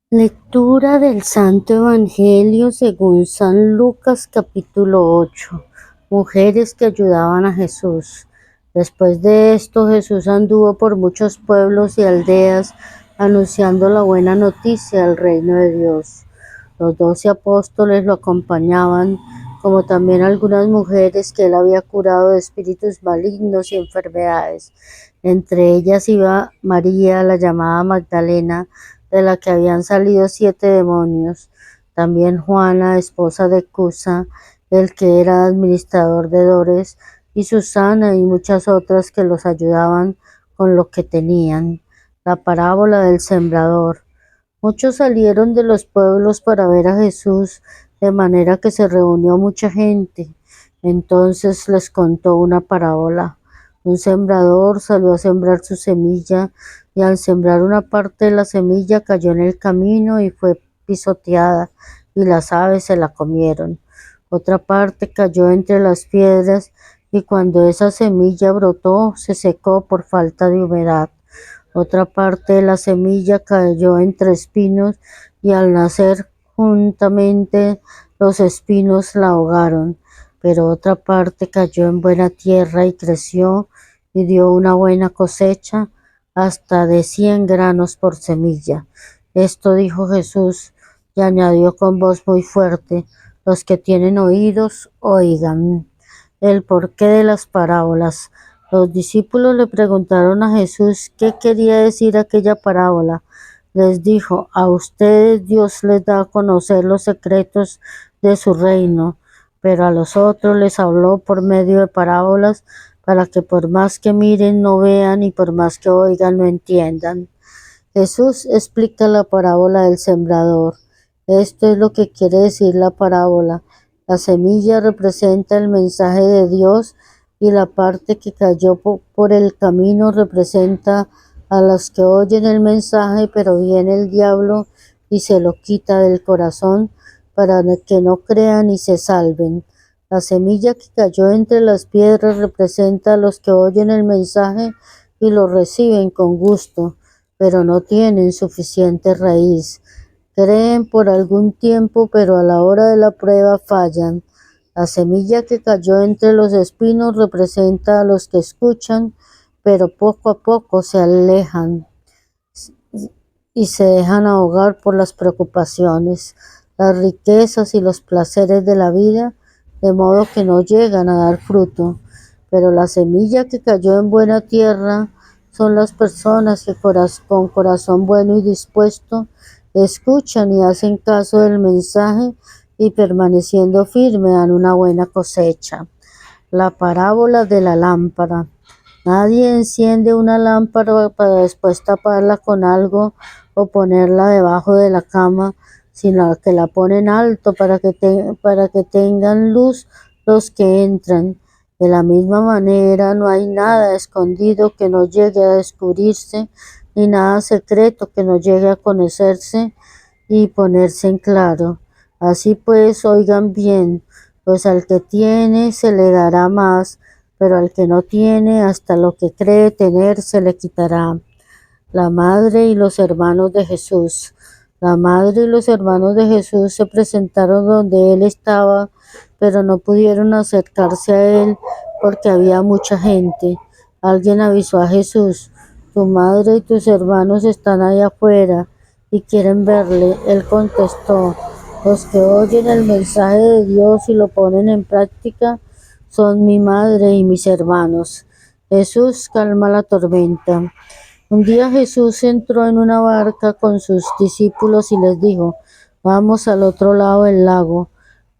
Lectura del Santo Evangelio según San Lucas capítulo 8. Mujeres que ayudaban a Jesús. Después de esto, Jesús anduvo por muchos pueblos y aldeas anunciando la buena noticia del reino de Dios. Los 12 apóstoles lo acompañaban, como también algunas mujeres que él había curado de espíritus malignos y enfermedades. Entre ellas iba María, la llamada Magdalena, de la que habían salido 7 demonios. También Juana, esposa de Cusa, el que era administrador de Dores, y Susana y muchas otras que los ayudaban con lo que tenían. La parábola del sembrador. Muchos salieron de los pueblos para ver a Jesús, de manera que se reunió mucha gente. Entonces les contó una parábola. Un sembrador salió a sembrar su semilla, y al sembrar una parte de la semilla cayó en el camino y fue pisoteada, y las aves se la comieron. Otra parte cayó entre las piedras, y cuando esa semilla brotó, se secó por falta de humedad. Otra parte de la semilla cayó entre espinos, y al nacer juntamente los espinos la ahogaron. Pero otra parte cayó en buena tierra y creció y dio una buena cosecha, hasta de 100 granos por semilla. Esto dijo Jesús, y añadió con voz muy fuerte: los que tienen oídos, oigan. El porqué de las parábolas. Los discípulos le preguntaron a Jesús qué quería decir aquella parábola. Les dijo: a ustedes Dios les da a conocer los secretos de su reino, pero a los otros les habló por medio de parábolas, para que por más que miren no vean, y por más que oigan no entiendan. Jesús explica la parábola del sembrador. Esto es lo que quiere decir la parábola. La semilla representa el mensaje de Dios, y la parte que cayó por el camino representa a los que oyen el mensaje, pero viene el diablo y se lo quita del corazón para que no crean y se salven. La semilla que cayó entre las piedras representa a los que oyen el mensaje y lo reciben con gusto, pero no tienen suficiente raíz. Creen por algún tiempo, pero a la hora de la prueba fallan. La semilla que cayó entre los espinos representa a los que escuchan, pero poco a poco se alejan y se dejan ahogar por las preocupaciones, las riquezas y los placeres de la vida, de modo que no llegan a dar fruto. Pero la semilla que cayó en buena tierra son las personas que con corazón bueno y dispuesto escuchan y hacen caso del mensaje, y permaneciendo firme dan una buena cosecha. La parábola de la lámpara. Nadie enciende una lámpara para después taparla con algo o ponerla debajo de la cama, sino que la ponen alto para que tengan luz los que entran. De la misma manera, no hay nada escondido que no llegue a descubrirse, ni nada secreto que no llegue a conocerse y ponerse en claro. Así pues, oigan bien, pues al que tiene se le dará más, pero al que no tiene, hasta lo que cree tener se le quitará. La madre y los hermanos de Jesús. La madre y los hermanos de Jesús se presentaron donde él estaba, pero no pudieron acercarse a él porque había mucha gente. Alguien avisó a Jesús: tu madre y tus hermanos están allá afuera y quieren verle. Él contestó: los que oyen el mensaje de Dios y lo ponen en práctica son mi madre y mis hermanos. Jesús calma la tormenta. Un día Jesús entró en una barca con sus discípulos y les dijo: vamos al otro lado del lago.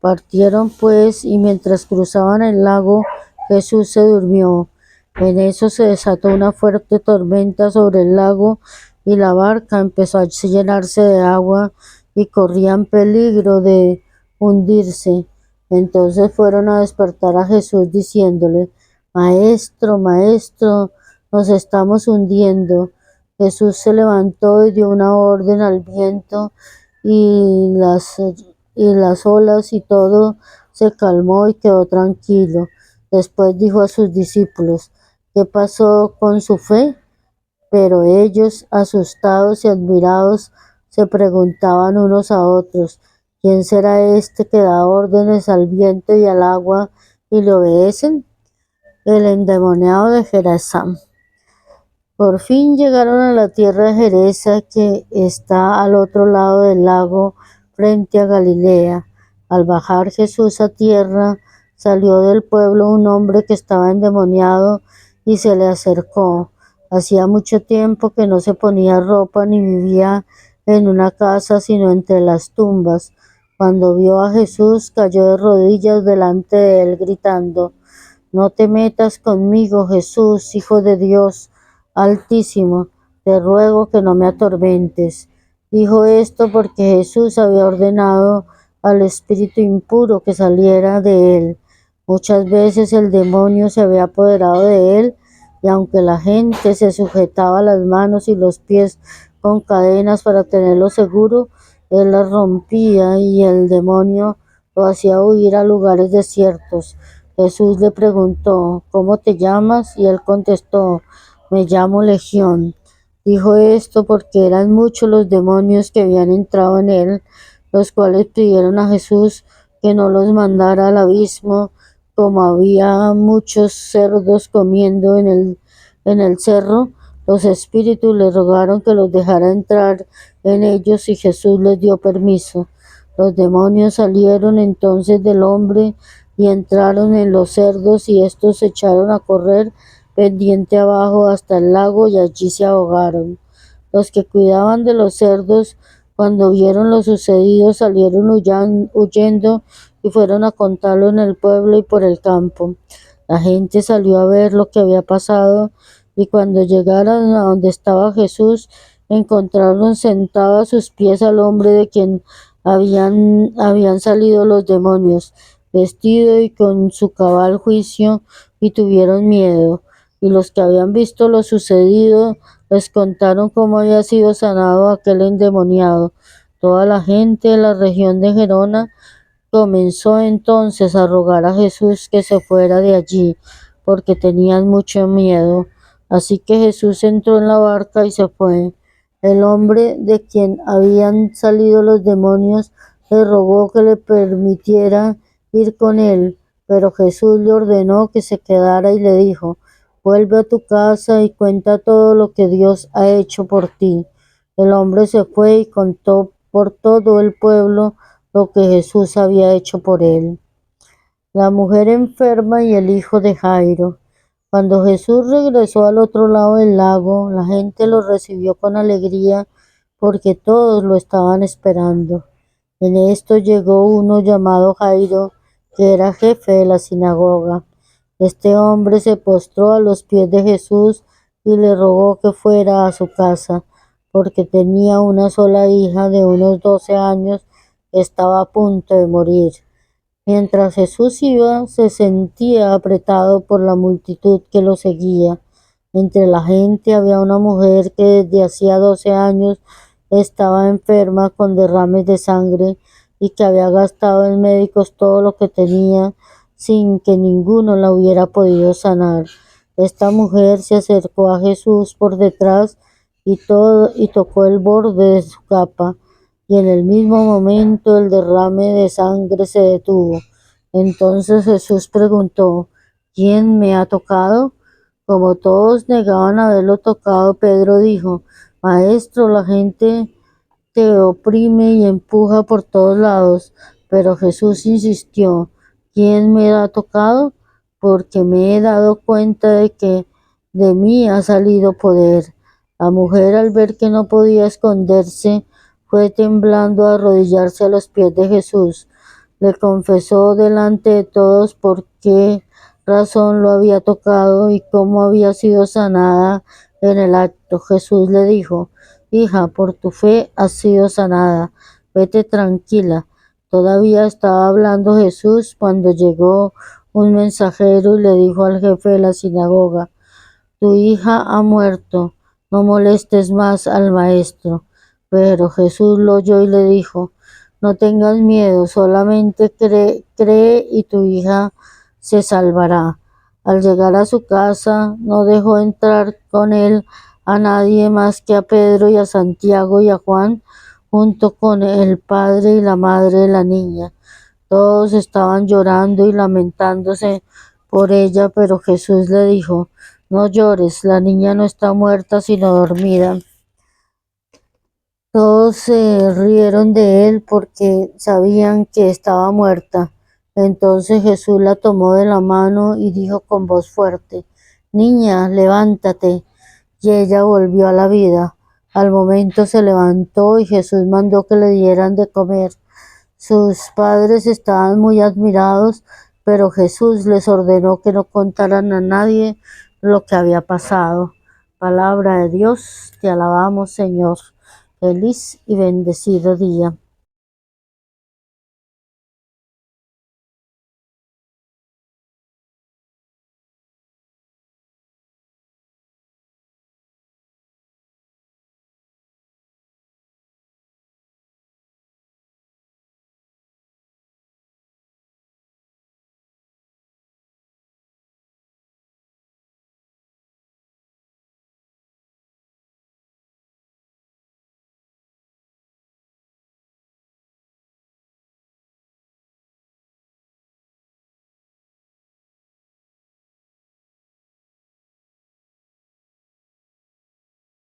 Partieron pues, y mientras cruzaban el lago, Jesús se durmió. En eso se desató una fuerte tormenta sobre el lago, y la barca empezó a llenarse de agua y corrían peligro de hundirse. Entonces fueron a despertar a Jesús diciéndole: Maestro, Maestro, nos estamos hundiendo. Jesús se levantó y dio una orden al viento y las olas, y todo se calmó y quedó tranquilo. Después dijo a sus discípulos: ¿qué pasó con su fe? Pero ellos, asustados y admirados, se preguntaban unos a otros: ¿quién será este que da órdenes al viento y al agua y le obedecen? El endemoniado de Gerasam. Por fin llegaron a la tierra de Geresa, que está al otro lado del lago, frente a Galilea. Al bajar Jesús a tierra, salió del pueblo un hombre que estaba endemoniado y se le acercó. Hacía mucho tiempo que no se ponía ropa ni vivía en una casa, sino entre las tumbas. Cuando vio a Jesús, cayó de rodillas delante de él, gritando: no te metas conmigo, Jesús, Hijo de Dios Altísimo, te ruego que no me atormentes. Dijo esto porque Jesús había ordenado al espíritu impuro que saliera de él. Muchas veces el demonio se había apoderado de él, y aunque la gente se sujetaba las manos y los pies con cadenas para tenerlo seguro, él las rompía y el demonio lo hacía huir a lugares desiertos. Jesús le preguntó: ¿cómo te llamas? Y él contestó: me llamo Legión. Dijo esto porque eran muchos los demonios que habían entrado en él, los cuales pidieron a Jesús que no los mandara al abismo. Como había muchos cerdos comiendo en el cerro, los espíritus le rogaron que los dejara entrar en ellos, y Jesús les dio permiso. Los demonios salieron entonces del hombre y entraron en los cerdos, y estos se echaron a correr pendiente abajo hasta el lago, y allí se ahogaron. Los que cuidaban de los cerdos, cuando vieron lo sucedido, salieron huyendo y fueron a contarlo en el pueblo y por el campo. La gente salió a ver lo que había pasado, y cuando llegaron a donde estaba Jesús, encontraron sentado a sus pies al hombre de quien habían salido los demonios, vestido y con su cabal juicio, y tuvieron miedo. Y los que habían visto lo sucedido les contaron cómo había sido sanado aquel endemoniado. Toda la gente de la región de Gerona comenzó entonces a rogar a Jesús que se fuera de allí, porque tenían mucho miedo. Así que Jesús entró en la barca y se fue. El hombre de quien habían salido los demonios le rogó que le permitiera ir con él, pero Jesús le ordenó que se quedara y le dijo: vuelve a tu casa y cuenta todo lo que Dios ha hecho por ti. El hombre se fue y contó por todo el pueblo lo que Jesús había hecho por él. La mujer enferma y el hijo de Jairo. Cuando Jesús regresó al otro lado del lago, la gente lo recibió con alegría porque todos lo estaban esperando. En esto llegó uno llamado Jairo, que era jefe de la sinagoga. Este hombre se postró a los pies de Jesús y le rogó que fuera a su casa, porque tenía una sola hija de unos 12 años que estaba a punto de morir. Mientras Jesús iba, se sentía apretado por la multitud que lo seguía. Entre la gente había una mujer que desde hacía 12 años estaba enferma con derrames de sangre, y que había gastado en médicos todo lo que tenía sin que ninguno la hubiera podido sanar. Esta mujer se acercó a Jesús por detrás y tocó el borde de su capa, y en el mismo momento el derrame de sangre se detuvo. Entonces Jesús preguntó: ¿quién me ha tocado? Como todos negaban haberlo tocado, Pedro dijo: Maestro, la gente te oprime y empuja por todos lados. Pero Jesús insistió: ¿quién me ha tocado? Porque me he dado cuenta de que de mí ha salido poder. La mujer, al ver que no podía esconderse, fue temblando a arrodillarse a los pies de Jesús. Le confesó delante de todos por qué razón lo había tocado y cómo había sido sanada en el acto. Jesús le dijo: hija, por tu fe has sido sanada, vete tranquila. Todavía estaba hablando Jesús cuando llegó un mensajero y le dijo al jefe de la sinagoga: tu hija ha muerto, no molestes más al maestro. Pero Jesús lo oyó y le dijo: no tengas miedo, solamente cree y tu hija se salvará. Al llegar a su casa, no dejó entrar con él a nadie más que a Pedro y a Santiago y a Juan. junto con el padre y la madre de la niña. Todos estaban llorando y lamentándose por ella, pero Jesús le dijo: No llores, la niña no está muerta sino dormida. Todos se rieron de él porque sabían que estaba muerta. Entonces Jesús la tomó de la mano y dijo con voz fuerte: Niña, levántate. Y ella volvió a la vida. Al momento se levantó y Jesús mandó que le dieran de comer. Sus padres estaban muy admirados, pero Jesús les ordenó que no contaran a nadie lo que había pasado. Palabra de Dios, te alabamos, Señor. Feliz y bendecido día.